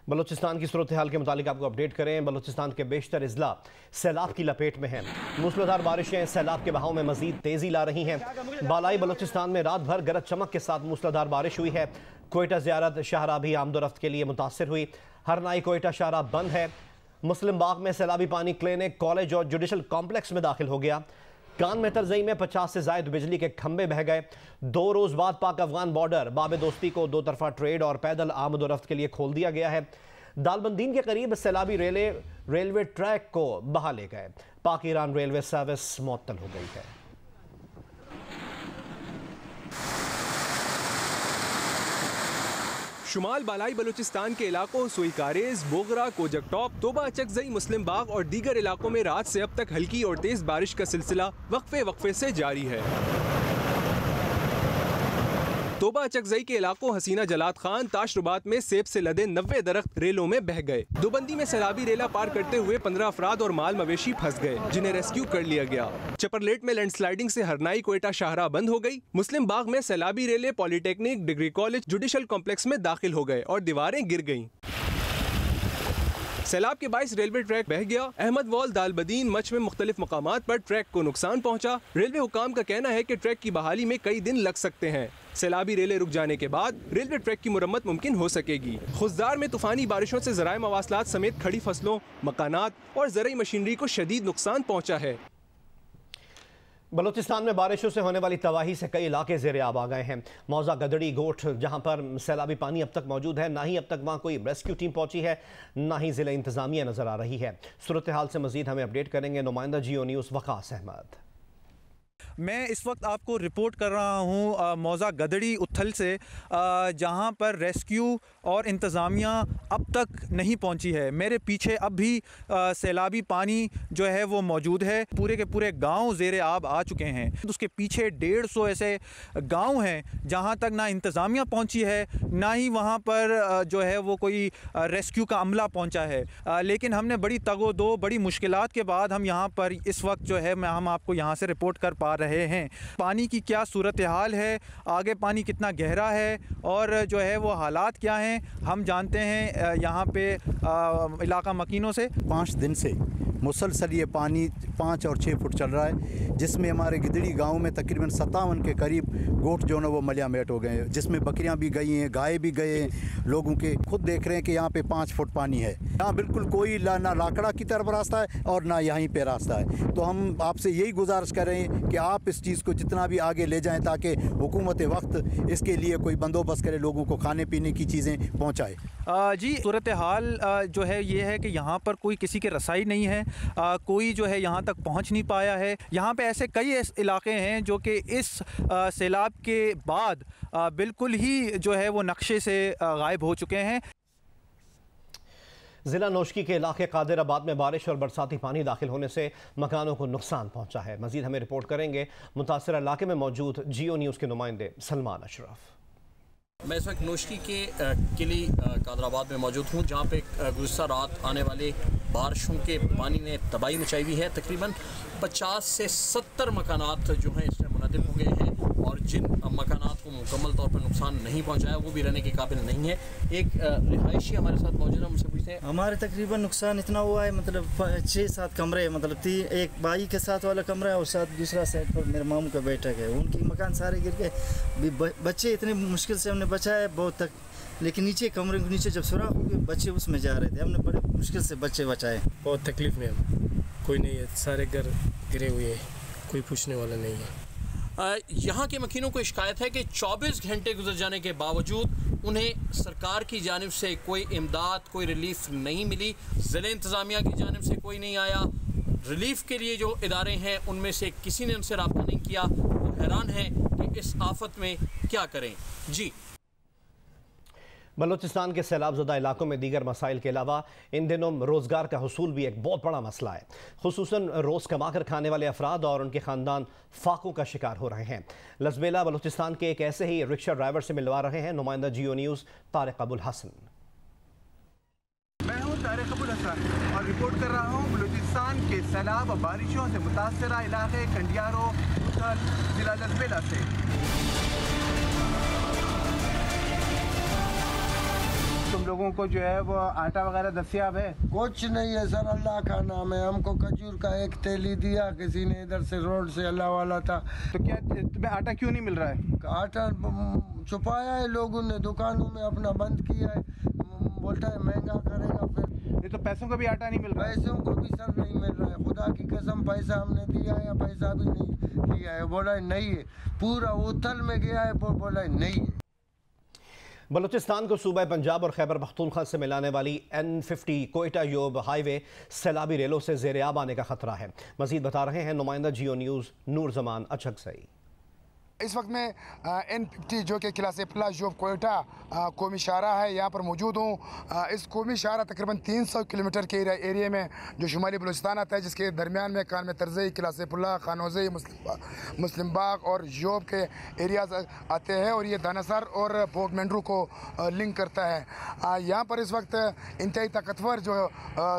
बलूचिस्तान की सूरत हाल के मुतालिक आपको अपडेट करें। बलूचिस्तान के बेशतर अजला सैलाब की लपेट में हैं। मूसलाधार बारिशें सैलाब के बहाव में मजीद तेजी ला रही हैं। बालाई बलूचिस्तान में रात भर गरज चमक के साथ मूसलाधार बारिश हुई है। कोयटा ज़ियारत शाहराह भी आमदोरफ्त के लिए मुतासर हुई। हरनाई कोयटा शाहराह बंद है। मुस्लिम बाग में सैलाबी पानी क्लिनिक, कॉलेज और जुडिशल कॉम्प्लेक्स में दाखिल हो गया। कान में तरजई में 50 से ज़ायद बिजली के खंभे बह गए। 2 रोज़ बाद पाक अफगान बॉर्डर बाब दोस्ती को 2 तरफा ट्रेड और पैदल आमदोरफ्त के लिए खोल दिया गया है। दालबंदीन के करीब सैलाबी रेलवे ट्रैक को बहा ले गए। पाक ईरान रेलवे सर्विस मुअत्तल हो गई है। शुमाल बालाई बलूचिस्तान के इलाकों सुईकारेज, बोगरा, कोजक टॉप, तोबा चकजई, मुस्लिम बाग और दीगर इलाकों में रात से अब तक हल्की और तेज बारिश का सिलसिला वक्फे से जारी है। तोबा चकजई के इलाकों हसीना जलात खान, ताशरुबात में सेब से लदे 90 दरख्त रेलों में बह गए। दोबंदी में सैलाबी रेला पार करते हुए 15 अफराद और माल मवेशी फंस गए, जिन्हें रेस्क्यू कर लिया गया। चपरलेट में लैंडस्लाइडिंग से हरनाई कोयटा शाहराह बंद हो गई। मुस्लिम बाग में सैलाबी रेले polytechnic, degree college, judicial complex में दाखिल हो गए और दीवारें गिर गईं। सैलाब के बाइस रेलवे ट्रैक बह गया। अहमद वॉल, दालबदीन, मच में मुख्तलिफ मकामात पर ट्रैक को नुकसान पहुंचा। रेलवे हुकाम का कहना है कि ट्रैक की बहाली में कई दिन लग सकते हैं। सैलाबी रेले रुक जाने के बाद रेलवे ट्रैक की मुरम्मत मुमकिन हो सकेगी। खुजदार में तूफानी बारिशों से ज़राए मवासलात समेत खड़ी फसलों, मकानात और ज़रई मशीनरी को शदीद नुकसान पहुंचा है। बलूचिस्तान में बारिशों से होने वाली तबाही से कई इलाके ज़ेरे आब आ गए हैं। मौजा, गदड़ी, गोठ जहां पर सैलाबी पानी अब तक मौजूद है, ना ही अब तक वहां कोई रेस्क्यू टीम पहुंची है, ना ही ज़िला इंतज़ामिया नज़र आ रही है। सूरत हाल से मजीद हमें अपडेट करेंगे नुमाइंदा जियो न्यूज़ वकास अहमद। मैं इस वक्त आपको रिपोर्ट कर रहा हूँ मौजा गदड़ी उथल से, जहाँ पर रेस्क्यू और इंतज़ामिया अब तक नहीं पहुँची है। मेरे पीछे अब भी सैलाबी पानी जो है वो मौजूद है। पूरे के पूरे गांव ज़ेरे आब आ चुके हैं। उसके पीछे 150 ऐसे गांव हैं जहाँ तक ना इंतज़ामिया पहुँची है, ना ही वहाँ पर जो है वो कोई रेस्क्यू का अमला पहुँचा है। लेकिन हमने बड़ी तगो-दो, बड़ी मुश्किलात के बाद हम यहाँ पर इस वक्त जो है हम आपको यहाँ से रिपोर्ट कर पा रहे हैं। पानी की क्या सूरत हाल है, आगे पानी कितना गहरा है और जो है वो हालात क्या हैं, हम जानते हैं यहाँ पे इलाका मकीनों से। 5 दिन से मुसलसल ये पानी 5 और 6 फुट चल रहा है, जिसमें हमारे गिदड़ी गांव में तकरीबन 57 के करीब गोट जो है वो मलियामेट हो गए हैं, जिसमें बकरियां भी गई हैं, गाय भी गए हैं। लोगों के खुद देख रहे हैं कि यहाँ पे 5 फुट पानी है। यहाँ बिल्कुल कोई ना लाकड़ा की तरफ रास्ता है और ना यहीं पे रास्ता है। तो हम आपसे यही गुजारिश कर रहे हैं कि आप इस चीज़ को जितना भी आगे ले जाएँ, ताकि हुकूमत वक्त इसके लिए कोई बंदोबस्त करे, लोगों को खाने पीने की चीज़ें पहुँचाए। जी, सूरत हाल जो है ये है कि यहाँ पर कोई किसी के रसाई नहीं है, कोई जो है यहाँ तक पहुँच नहीं पाया है। यहाँ पे ऐसे कई इलाके हैं जो कि इस सैलाब के बाद बिल्कुल ही जो है वो नक्शे से गायब हो चुके हैं। ज़िला नौशकी के इलाके कादिराबाद में बारिश और बरसाती पानी दाखिल होने से मकानों को नुकसान पहुँचा है। मज़ीद हमें रिपोर्ट करेंगे मुतासरा इलाके में मौजूद जियो न्यूज़ के नुमाइंदे सलमान अशरफ। मैं इस वक्त नौशकी के किली कादराबाद में मौजूद हूँ, जहाँ पे गुज़िश्ता रात आने वाले बारिशों के पानी ने तबाही मचाई हुई है। तकरीबन 50 से 70 मकानात जो हैं इसमें मुनहदिम हो गए हैं और जिन मकानात को मुकम्मल तौर पर नुकसान नहीं पहुँचाया वो भी रहने के काबिल नहीं है। एक रिहायशी हमारे साथ मौजूद है, उनसे पूछते हैं। हमारे तकरीबन नुकसान इतना हुआ है, मतलब 6-7 कमरे, मतलब एक भाई के साथ वाला कमरा है और साथ दूसरा साइड पर मेरे मामू का बैठक है, उनके मकान सारे गिर गए। बच्चे इतने मुश्किल से हमने बचाया बहुत तक, लेकिन नीचे कमरे के नीचे जब सुराख हो गए बच्चे उसमें जा रहे थे, हमने बड़े मुश्किल से बच्चे बचाए। बहुत तकलीफ में हम, कोई नहीं है, सारे घर गिरे हुए हैं, कोई पूछने वाला नहीं है। यहाँ के मकीनों को शिकायत है कि 24 घंटे गुजर जाने के बावजूद उन्हें सरकार की जानिब से कोई इमदाद, कोई रिलीफ नहीं मिली। ज़िला इंतज़ामिया की जानिब से कोई नहीं आया। रिलीफ के लिए जो इदारे हैं उनमें से किसी ने उनसे रब्ता नहीं किया। वो हैरान हैं कि इस आफत में क्या करें। जी, बलूचिस्तान के सैलाबज़दा इलाकों में दीगर मसाइल के अलावा इन दिनों रोज़गार का हुसूल भी एक बहुत बड़ा मसला है। खुसूसन रोज़ कमा कर खाने वाले अफराद और उनके ख़ानदान फाकों का शिकार हो रहे हैं। लज़बेला बलूचिस्तान के एक ऐसे ही रिक्शा ड्राइवर से मिलवा रहे हैं नुमाइंदा जियो न्यूज़ तारिक अबुल हसन। मैं हूँ तारिक अबुल हसन और रिपोर्ट कर रहा हूँ बलूचिस्तान के सैलाब और बारिशों से मुतासरा इलाके कंडियारो जिला लज़बेला से। लोगों को जो है वो आटा वगैरह दस्तियाब है? कुछ नहीं है सर, अल्लाह का नाम है। हमको खजूर का एक थैली दिया किसी ने, इधर से रोड से, अल्लाह वाला था। तो क्या तुम्हें आटा क्यों नहीं मिल रहा है? आटा छुपाया है लोगों ने, दुकानों में अपना बंद किया है, बोलता है महंगा करेगा। फिर ये तो पैसों का भी आटा नहीं मिल रहा है। पैसों को भी सर नहीं मिल रहा है, खुदा की कसम। पैसा हमने दिया है, पैसा भी नहीं दिया है, बोला है नहीं है। पूरा उथल में गया है, बोला है नहीं है। बलूचिस्तान को सूबा पंजाब और खैबर पख्तूनख्वा से मिलाने वाली N50 कोयटा योब हाईवे सैलाबी रेलों से ज़ेर आब आने का खतरा है। मजीद बता रहे हैं नुमाइंदा जियो न्यूज़ नूर जमान अचकसई। इस वक्त मैं N50 जो कि किला सेफला जोब कोयटा कौमी शाहरा है, यहाँ पर मौजूद हूँ। इस कौमी शाहरा तकरीबन 300 किलोमीटर के एरिया में जो शुमाली बलूचिस्तान आता है, जिसके दरमियान में कान में तरज़ई, किला सेफला, खानोज़ई, मुस्लिम बाग और जोब के एरियाज आते हैं और ये दानासर और पोर्ट मेंड्रू को लिंक करता है। यहाँ पर इस वक्त इंतहाई ताकतवर जो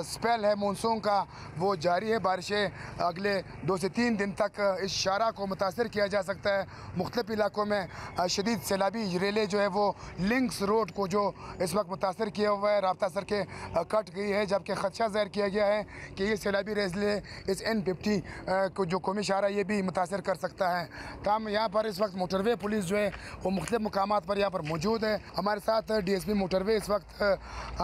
स्पेल है मानसून का वो जारी है। बारिशें अगले 2 से 3 दिन तक इस शाहरा को मुतासर किया जा सकता है। मुख्तलिफ इलाकों में शदीद सैलाबी रेलें जो है वो लिंक्स रोड को जो इस वक्त मुतासर किया हुआ है, राब्ता सड़कें कट गई है, जबकि खदशा ज़ाहिर किया गया है कि ये सैलाबी रेलें इस N50 को जो कौमी शाहरा ये भी मुतासर कर सकता है। तमाम यहाँ पर इस वक्त मोटरवे पुलिस जो है वो मुख्तलिफ मुकामात पर यहाँ पर मौजूद है। हमारे साथ DSP मोटरवे इस वक्त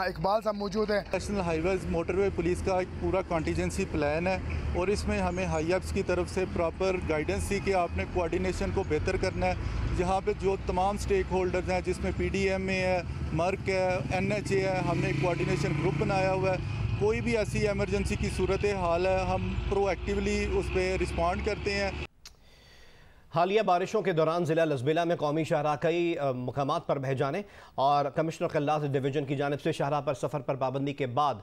इकबाल साहब मौजूद है। नेशनल हाईवेज मोटरवे पुलिस का एक पूरा कॉन्टीजेंसी प्लान है और इसमें हमें हाईअप्स की तरफ से प्रॉपर गाइडेंस थी कि आपने कोऑर्डिनेशन को बेहतर करना है। जहाँ पे जो तमाम स्टेक होल्डर्स हैं, जिसमें PDMA है, मर्क है, NHA है, हमने एक कोऑर्डिनेशन ग्रुप बनाया हुआ है। कोई भी ऐसी इमरजेंसी की सूरत हाल है, हम प्रोएक्टिवली उस पर रिस्पॉन्ड करते हैं। हालिया बारिशों के दौरान ज़िला लसबेला में कौमी शाहरा कई मकामात पर बह जाने और कमिश्नर कल्लात डिवीज़न की जानिब से शाहरा पर सफ़र पर पाबंदी के बाद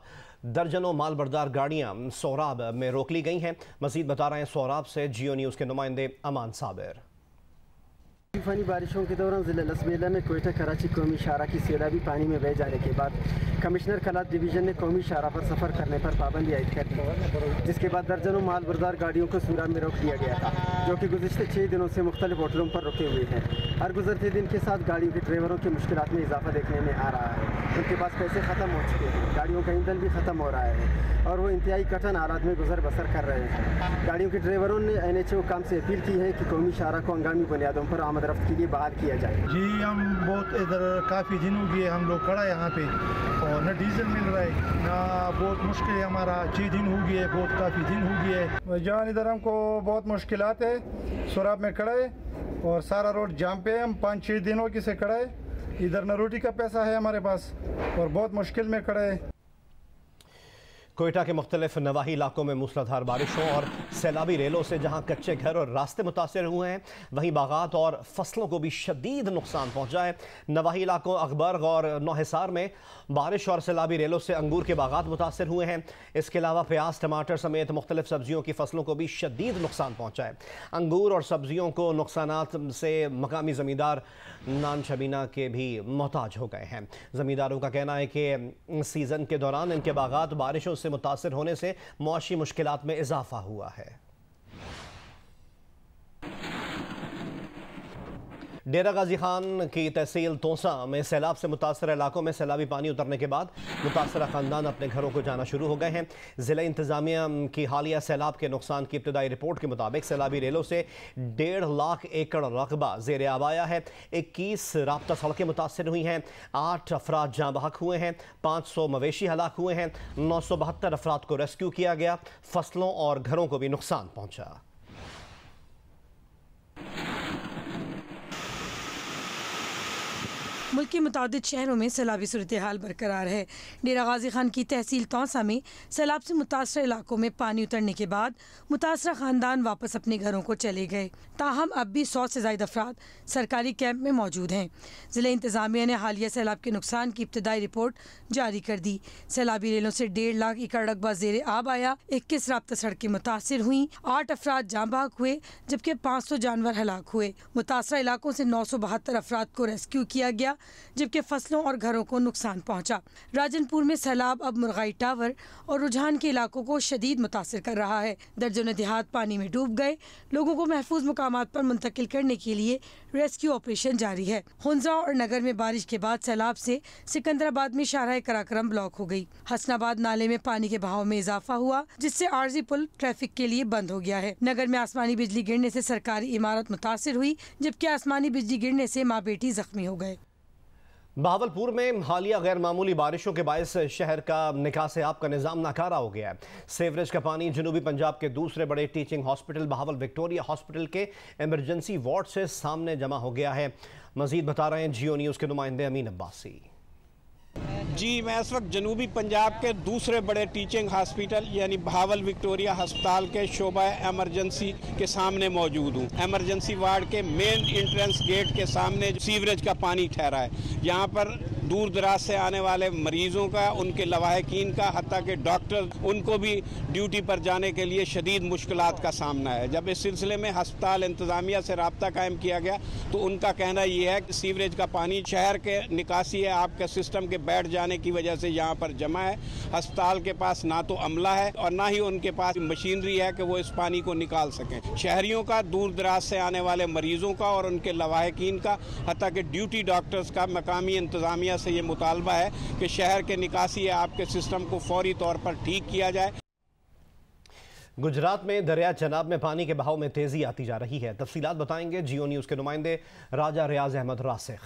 दर्जनों मालबरदार गाड़ियाँ सोराब में रोक ली गई हैं। मज़ीद बता रहे हैं सोराब से जियो न्यूज़ के नुमाइंदे अमान साबिर। तूफानी बारिशों के दौरान ज़िला लसबेला में कोयटा कराची कौमी शाहरा की सैलाबी पानी में बह जाने के बाद कमिश्नर कल्लात डिवीज़न ने कौमी शाहरा पर सफ़र करने पर पाबंदी आयद कर दी, जिसके बाद दर्जनों मालबरदार गाड़ियों को सूराब में रोक दिया गया था, जो कि गुज़िश्ते 6 दिनों से मुख्तलिफ होटलों पर रुके हुए हैं। हर गुजरते दिन के साथ गाड़ियों के ड्राइवरों की मुश्किलात में इजाफा देखने में आ रहा है। उनके पास पैसे ख़त्म हो चुके हैं, गाड़ियों का ईंधन भी ख़त्म हो रहा है और वो इंतहाई कठिन हालात में गुजर बसर कर रहे हैं। गाड़ियों के ड्राइवरों ने NHO काम से अपील की है कि कौमी शाहरा को हंगामी बुनियादों पर आमद रफ्त के लिए बहाल किया जाए। जी हम बहुत इधर काफ़ी दिन हो गए हम लोग खड़ा यहाँ पे और न डीजल मिल रहा है ना, बहुत मुश्किल है हमारा। 6 दिन हो गए, बहुत काफ़ी दिन हो गए जान। इधर हमको बहुत मुश्किलात है, सोराब में खड़ा है और सारा रोड जाम पे है। हम 5-6 दिनों की से खड़ा है, इधर न रोटी का पैसा है हमारे पास और बहुत मुश्किल में खड़ा है। कोयटा के मुख्तलिफ नवाही इलाकों में मूसलाधार बारिशों और सैलाबी रेलों से जहां कच्चे घर और रास्ते मुतासर हुए हैं, वहीं बागात और फसलों को भी शदीद नुकसान पहुंचा है। नवाही इलाकों अकबर्ग और नौहिसार में बारिश और सैलाबी रेलों से अंगूर के बागात मुतासर हुए हैं। इसके अलावा प्याज, टमाटर समेत मुख्तलिफ सब्जियों की फसलों को भी शदीद नुकसान पहुंचा है। अंगूर और सब्जियों को नुकसानात से मकामी ज़मींदार नान शबीना के भी मोहताज हो गए हैं। ज़मींदारों का कहना है कि सीज़न के दौरान इनके बागात बारिशों से मुतासर होने से मुआशी मुश्किलात में इजाफा हुआ है। डेरा गाजी खान की तहसील तोसा में सैलाब से मुतासर इलाकों में सैलाबी पानी उतरने के बाद मुतासरा ख़ानदान अपने घरों को जाना शुरू हो गए हैं। ज़िला इंतज़ामिया की हालिया सैलाब के नुकसान की इब्तदाई रिपोर्ट के मुताबिक सैलाबी रेलों से 1.5 लाख एकड़ रकबा ज़ेर आब आया है। 21 राब्ता सड़कें मुतासर हुई हैं, 8 अफराद जाँ बहक हुए हैं, 500 मवेशी हलाक हुए हैं, 972 अफराद को रेस्क्यू किया गया। फसलों और घरों को भी नुकसान पहुँचा। मुल्क के मुतादिद शहरों में सैलाबी सूरत हाल बरकरार है। डेरा गाजी खान की तहसील तौसा में सैलाब से मुतासर इलाकों में पानी उतरने के बाद मुतासरा ख़ानदान वापस अपने घरों को चले गए। ताहम अब भी 100 से ज़ायद अफराद सरकारी कैंप में मौजूद हैं। ज़िला इंतज़ामिया ने हालिया सैलाब के नुकसान की इब्तदाई रिपोर्ट जारी कर दी। सैलाबी रेलों से 1.5 लाख एकड़ रकबा ज़ेर आब आया, 21 राब्ता सड़कें मुतासर हुई, 8 अफराद जाँ बहक हुए जबकि 500 जानवर हलाक हुए। मुतासरा इलाकों से 972 अफराद को रेस्क्यू किया गया। जबकि फसलों और घरों को नुकसान पहुंचा। राजनपुर में सैलाब अब मुरगाई टावर और रुझान के इलाकों को शदीद मुतासिर कर रहा है। दर्जनों देहात पानी में डूब गए। लोगों को महफूज मुकामात पर मुंतकिल करने के लिए रेस्क्यू ऑपरेशन जारी है। हुंजा और नगर में बारिश के बाद सैलाब से सिकंदराबाद में शाहराह कराक्रम ब्लॉक हो गई। हसनाबाद नाले में पानी के बहाव में इजाफा हुआ, जिससे आरजी पुल ट्रैफिक के लिए बंद हो गया है। नगर में आसमानी बिजली गिरने से सरकारी इमारत मुतासिर हुई, जबकि आसमानी बिजली गिरने से माँ बेटी जख्मी हो गए। बहावलपुर में हालिया गैर मामूली बारिशों के बायस शहर का निकासे आब का निज़ाम नाकारा हो गया है। सीवरेज का पानी जनूबी पंजाब के दूसरे बड़े teaching hospital Bahawal Victoria hospital के इमरजेंसी वार्ड से सामने जमा हो गया है। मजीद बता रहे हैं जियो न्यूज़ के नुमाइंदे अमीन अब्बासी। जी, मैं इस वक्त जनूबी पंजाब के दूसरे बड़े टीचिंग हॉस्पिटल यानी बहावल विक्टोरिया अस्पताल के शोबा एमरजेंसी के सामने मौजूद हूँ। एमरजेंसी वार्ड के मेन एंट्रेंस गेट के सामने सीवरेज का पानी ठहरा है। यहाँ पर दूर दराज से आने वाले मरीजों का, उनके लवाहकीन का, हत्ता के डॉक्टर, उनको भी ड्यूटी पर जाने के लिए शदीद मुश्किलात का सामना है। जब इस सिलसिले में अस्पताल इंतज़ामिया से रब्ता कायम किया गया तो उनका कहना ये है कि सीवरेज का पानी शहर के निकासी है आपके सिस्टम के बैठ जाने की वजह से यहाँ पर जमा है। अस्पताल के पास ना तो अमला है और ना ही उनके पास मशीनरी है कि वो इस पानी को निकाल सकें। शहरियों का, दूर दराज से आने वाले मरीजों का और उनके लवाहकीन का, हत्ता के ड्यूटी डॉक्टर्स का मकामी इंतज़ामिया से ये मुतालबा है कि शहर के निकासी है आपके सिस्टम को फौरी तौर पर ठीक किया जाए। गुजरात में दरिया चनाब में पानी के बहाव में तेजी आती जा रही है। तफसीलात बताएंगे जियो न्यूज़ के नुमाइंदे राजा रियाज अहमद रासिख।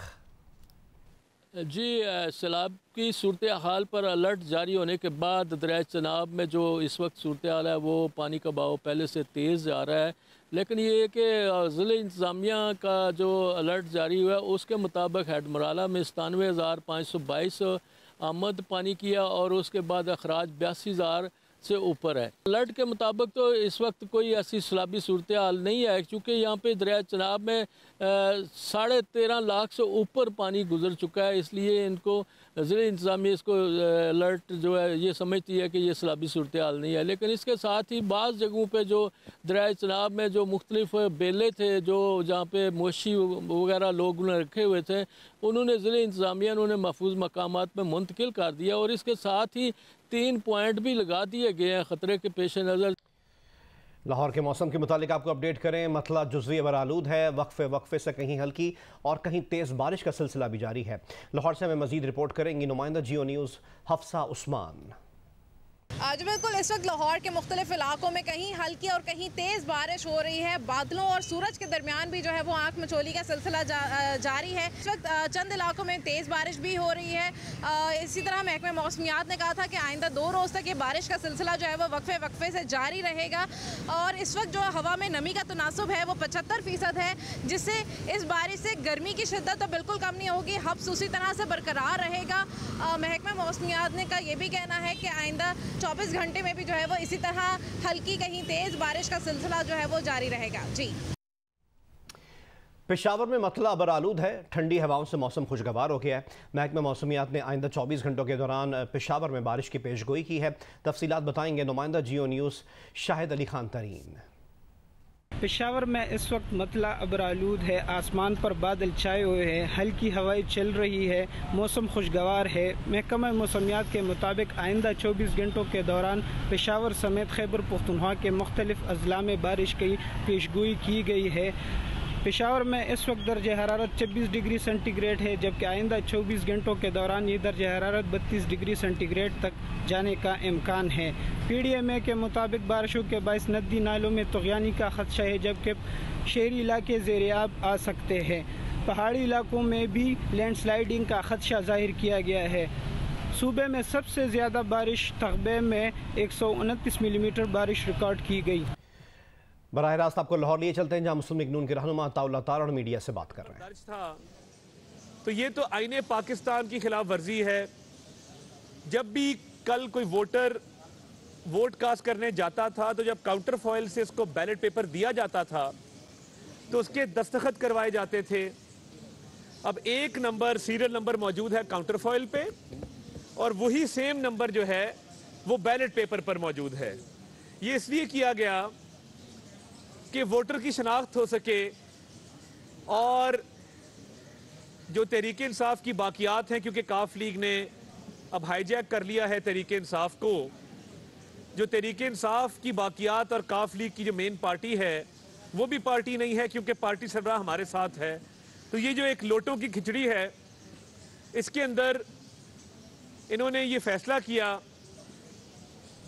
जी, सैलाब की सूरत हाल पर अलर्ट जारी होने के बाद दरिया चनाब में जो इस वक्त सूरत हाल है वो पानी का बहाव पहले से तेज़ आ रहा है, लेकिन ये कि ज़िले इंतज़ामिया का जो अलर्ट जारी हुआ है उसके मुताबिक हेडमराला में 97,522 आमद पानी किया और उसके बाद अखराज 82,000 से ऊपर है। अलर्ट के मुताबिक तो इस वक्त कोई ऐसी सैलाबी सूरत हाल नहीं है, क्योंकि यहाँ पे दरिया चनाब में 13.5 लाख से ऊपर पानी गुजर चुका है। इसलिए इनको ज़िले इंतज़ामिया इसको अलर्ट जो है ये समझती है कि ये सैलाबी सूरत हाल नहीं है। लेकिन इसके साथ ही बाज़ जगहों पे जो दरिया चनाब में जो मुख्तलिफ बेले थे, जो जहाँ पे मोशी वगैरह लोग उन्हें रखे हुए थे, उन्होंने ज़िले इंतज़ामिया ने उन्हें महफूज मकामात में मुंतकिल कर दिया और इसके साथ ही 3 पॉइंट भी लगा दिए गए हैं ख़तरे के पेश नज़र। लाहौर के मौसम के मुतालिक आपको अपडेट करें। मतला जुज़वी बरालूद है, वक्फे से कहीं हल्की और कहीं तेज़ बारिश का सिलसिला भी जारी है। लाहौर से हमें मजीद रिपोर्ट करेंगी नुमाइंदा जियो न्यूज़ हफ्सा उस्मान। आज बिल्कुल इस वक्त लाहौर के मुख्तलिफ इलाकों में कहीं हल्की और कहीं तेज़ बारिश हो रही है। बादलों और सूरज के दरमियान भी जो है वो आंख मचोली का सिलसिला जारी है। इस वक्त चंद इलाकों में तेज़ बारिश भी हो रही है। इसी तरह महकमे मौसमियात ने कहा था कि आइंदा 2 रोज़ तक ये बारिश का सिलसिला जो है वो वक्फे से जारी रहेगा और इस वक्त जो हवा में नमी का तनासुब है वो 75% है, जिससे इस बारिश से गर्मी की शिद्दत तो बिल्कुल कम नहीं होगी, हब्स उसी तरह से बरकरार रहेगा। महकमे मौसमियात ने का ये भी कहना है कि आइंदा 24 घंटे में भी जो है वो इसी तरह हल्की कहीं तेज बारिश का सिलसिला जो है वो जारी रहेगा। जी, पेशावर में मतला बरालूद है, ठंडी हवाओं से मौसम खुशगवार हो गया है। महकमा मौसमियात ने आइंदा 24 घंटों के दौरान पेशावर में बारिश की पेशगोई की है। तफसीलात बताएंगे नुमाइंदा जियो न्यूज़ शाहिद अली खान तरीन। पेशावर में इस वक्त मतला अबरालूद है, आसमान पर बादल छाए हुए हैं, हल्की हवाएं चल रही है, मौसम खुशगवार है। महकमा मौसमियात के मुताबिक आइंदा 24 घंटों के दौरान पेशावर समेत खैबर पख्तूनख्वा के मुख्तलिफ अजला में बारिश की पेशगोई की गई है। पेशावर में इस वक्त दर्जा हरारत 26 डिग्री सेंटीग्रेड है, जबकि आइंदा 24 घंटों के दौरान ये दर्जा हरारत 32 डिग्री सेंटीग्रेड तक जाने का इम्कान है। PDMA के मुताबिक बारिशों के बायस नदी नालों में तुग़यानी का खदशा है, जबकि शहरी इलाके ज़ेर-ए-आब आ सकते हैं। पहाड़ी इलाकों में भी लैंडस्लाइडिंग का खदशा जाहिर किया गया है। सूबे में सबसे ज़्यादा बारिश तग़बे में 129 मिलीमीटर बारिश रिकॉर्ड की गई। बराह रास्त आपको लाहौर लिए चलते हैं, जहाँ मुस्लिम लीग नून के रहनुमा अताउल्लाह तारड़ मीडिया से बात कर रहे हैं। तो ये तो आईने पाकिस्तान की खिलाफ वर्जी है। जब भी कल कोई वोटर वोट कास्ट करने जाता था तो जब काउंटर फॉइल से उसको बैलेट पेपर दिया जाता था तो उसके दस्तखत करवाए जाते थे। अब एक नंबर सीरियल नंबर मौजूद है काउंटर फॉइल पे और वही सेम नंबर जो है वो बैलेट पेपर पर मौजूद है। ये इसलिए किया गया कि वोटर की शनाख्त हो सके और जो तहरीक इंसाफ की बाकियात हैं, क्योंकि काफ लीग ने अब हाईजैक कर लिया है तहरीक इंसाफ को, जो तहरीक इंसाफ की बाकियात और काफ लीग की जो मेन पार्टी है वो भी पार्टी नहीं है, क्योंकि पार्टी सरबराह हमारे साथ है। तो ये जो एक लोटों की खिचड़ी है, इसके अंदर इन्होंने ये फैसला किया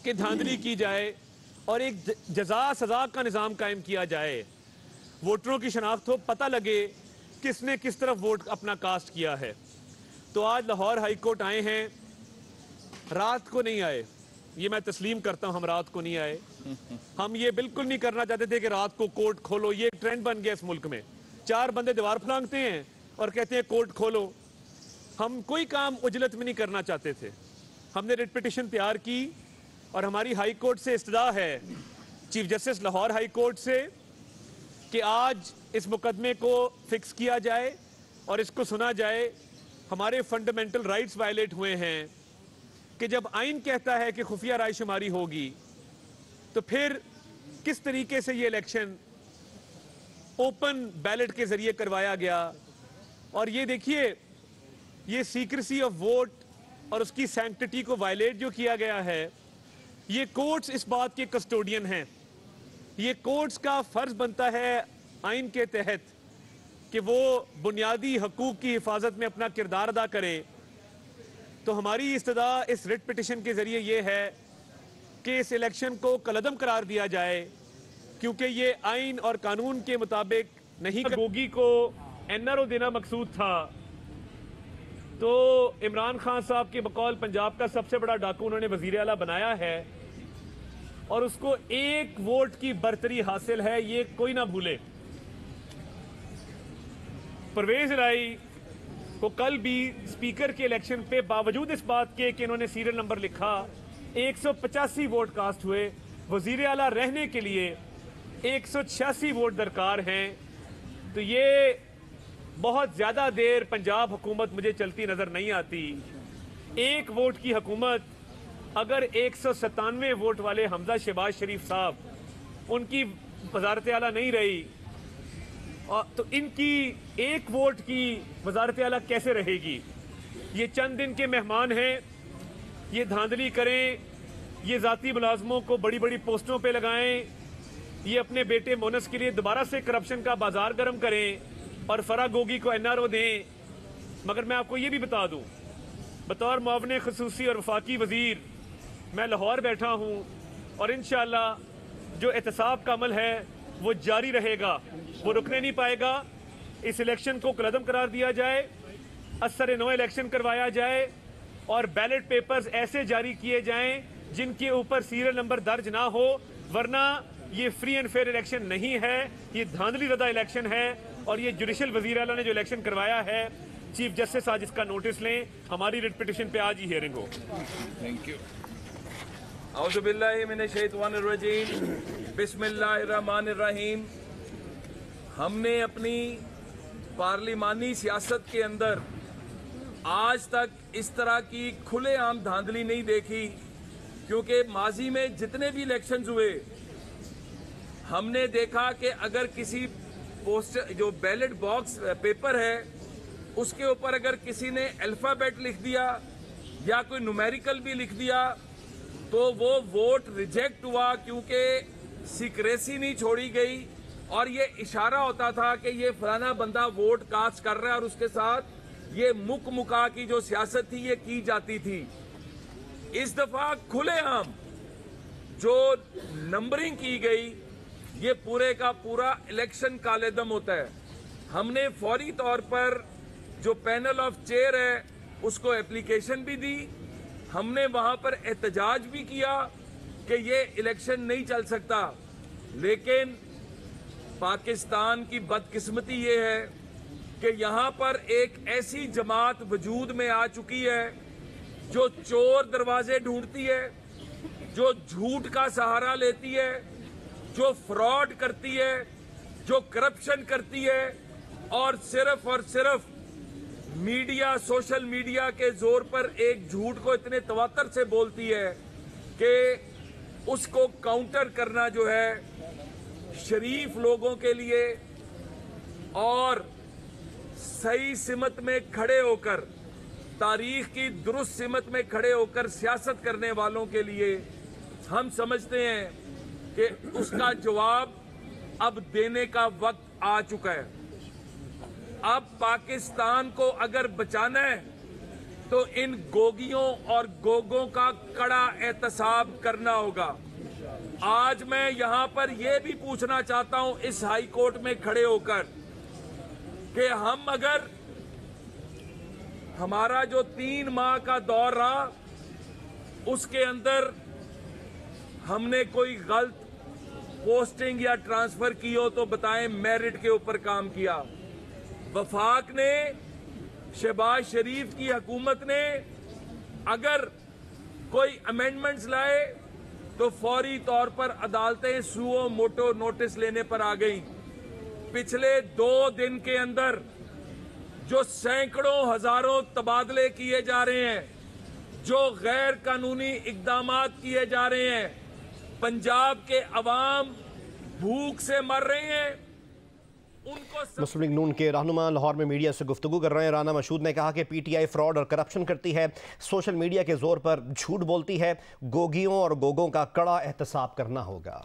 कि धांधली की जाए और एक जजा सजा का निज़ाम कायम किया जाए, वोटरों की शनाख्त हो, पता लगे किसने किस तरफ वोट अपना कास्ट किया है। तो आज लाहौर हाई कोर्ट आए हैं, रात को नहीं आए, ये मैं तस्लीम करता हूं, हम रात को नहीं आए। हम ये बिल्कुल नहीं करना चाहते थे कि रात को कोर्ट खोलो, ये एक ट्रेंड बन गया इस मुल्क में। 4 बंदे दीवार फलांगते हैं और कहते हैं कोर्ट खोलो। हम कोई काम उजलत में नहीं करना चाहते थे। हमने रिट पिटिशन तैयार की और हमारी हाई कोर्ट से इस्तदा है, chief justice Lahore high court से, कि आज इस मुकदमे को फिक्स किया जाए और इसको सुना जाए। हमारे फंडामेंटल राइट्स वायलेट हुए हैं कि जब आइन कहता है कि खुफिया रायशुमारी होगी तो फिर किस तरीके से ये इलेक्शन ओपन बैलेट के जरिए करवाया गया। और ये देखिए, ये सीक्रेसी ऑफ वोट और उसकी सैंक्टिटी को वायलेट जो किया गया है, ये कोर्ट्स इस बात के कस्टोडियन हैं। ये कोर्ट्स का फर्ज बनता है आइन के तहत कि वो बुनियादी हकूक की हिफाजत में अपना किरदार अदा करे। तो हमारी इस्तदा इस रिट पिटिशन के जरिए ये है कि इस इलेक्शन को कलअदम करार दिया जाए, क्योंकि ये आइन और कानून के मुताबिक नहीं। गोगी को NRO देना मकसूद था, तो इमरान खान साहब के बकौल पंजाब का सबसे बड़ा डाकू उन्होंने वजीर आला बनाया है और उसको 1 वोट की बरतरी हासिल है, ये कोई ना भूले। परवेज इलाही को कल भी स्पीकर के इलेक्शन पे बावजूद इस बात के कि इन्होंने सीरियल नंबर लिखा, 185 वोट कास्ट हुए। वजीर आला रहने के लिए 186 वोट दरकार हैं। तो ये बहुत ज्यादा देर पंजाब हुकूमत मुझे चलती नजर नहीं आती। 1 वोट की हुकूमत, अगर 197 वोट वाले हमजा शहबाज शरीफ साहब, उनकी वजारत आला नहीं रही, तो इनकी 1 वोट की वजारत आला कैसे रहेगी? ये चंद दिन के मेहमान हैं, ये धांधली करें, ये जाती मुलाजमों को बड़ी बड़ी पोस्टों पे लगाएं, ये अपने बेटे मोनस के लिए दोबारा से करप्शन का बाजार गर्म करें और फरा गोगी को NRO दें। मगर मैं आपको ये भी बता दूं, बतौर मुआवने खसूसी और वफाकी वजीर मैं लाहौर बैठा हूं और इंशाअल्लाह जो एहतसाब का अमल है वो जारी रहेगा, वो रुकने नहीं पाएगा। इस इलेक्शन को कलअदम करार दिया जाए, असर नो इलेक्शन करवाया जाए और बैलेट पेपर्स ऐसे जारी किए जाएं जिनके ऊपर सीरियल नंबर दर्ज ना हो, वरना ये फ्री एंड फेयर इलेक्शन नहीं है, ये धांधली ज़दा इलेक्शन है। और ये जुडिशल वजीर आला ने जो इलेक्शन करवाया है, चीफ जस्टिस आज इसका नोटिस लें, हमारी रिट पिटिशन पे आज ही हियरिंग हो। Thank you. औज़ु बिल्लाहि मिनश शैतानिर रजीम, बिस्मिल्लाहिर्रहमानिर्रहीम। हमने अपनी पार्लिमानी सियासत के अंदर आज तक इस तरह की खुलेआम धांधली नहीं देखी, क्योंकि माजी में जितने भी इलेक्शंस हुए हमने देखा कि अगर किसी पोस्ट जो बैलेट बॉक्स पेपर है उसके ऊपर अगर किसी ने अल्फाबेट लिख दिया या कोई न्यूमेरिकल भी लिख दिया तो वो वोट रिजेक्ट हुआ, क्योंकि सीक्रेसी नहीं छोड़ी गई और ये इशारा होता था कि ये फलाना बंदा वोट कास्ट कर रहा है और उसके साथ ये मुका की जो सियासत थी ये की जाती थी। इस दफा खुलेआम जो नंबरिंग की गई, ये पूरे का पूरा इलेक्शन कालेदम होता है। हमने फौरी तौर पर जो पैनल ऑफ चेयर है उसको एप्लीकेशन भी दी, हमने वहां पर एहतजाज भी किया कि ये इलेक्शन नहीं चल सकता। लेकिन पाकिस्तान की बदकिस्मती ये है कि यहाँ पर एक ऐसी जमात वजूद में आ चुकी है जो चोर दरवाजे ढूंढती है, जो झूठ का सहारा लेती है, जो फ्रॉड करती है, जो करप्शन करती है और सिर्फ मीडिया, सोशल मीडिया के जोर पर एक झूठ को इतने तवातर से बोलती है कि उसको काउंटर करना जो है शरीफ लोगों के लिए और सही सिमत में खड़े होकर, तारीख की दुरुस्त सिमत में खड़े होकर सियासत करने वालों के लिए हम समझते हैं कि उसका जवाब अब देने का वक्त आ चुका है। अब पाकिस्तान को अगर बचाना है तो इन गोगियों और गोगों का कड़ा एहतसाब करना होगा। आज मैं यहां पर यह भी पूछना चाहता हूं इस हाई कोर्ट में खड़े होकर कि हम अगर हमारा जो 3 माह का दौर रहा उसके अंदर हमने कोई गलत पोस्टिंग या ट्रांसफर की हो तो बताएं, मेरिट के ऊपर काम किया। वफाक ने, शहबाज शरीफ की हुकूमत ने अगर कोई अमेंडमेंट्स लाए तो फौरी तौर पर अदालतें सुओ मोटो नोटिस लेने पर आ गई। पिछले 2 दिन के अंदर जो सैकड़ों हजारों तबादले किए जा रहे हैं, जो गैर कानूनी इकदामात किए जा रहे हैं, पंजाब के अवाम भूख से मर रहे हैं। मुस्लिम लीग नून के रहनुमा लाहौर में मीडिया से गुफ्तगू कर रहे हैं। राना मशहूद ने कहा कि पीटीआई फ्रॉड और करप्शन करती है, सोशल मीडिया के जोर पर झूठ बोलती है। गोगियों और गोगों का कड़ा एहतसाब करना होगा।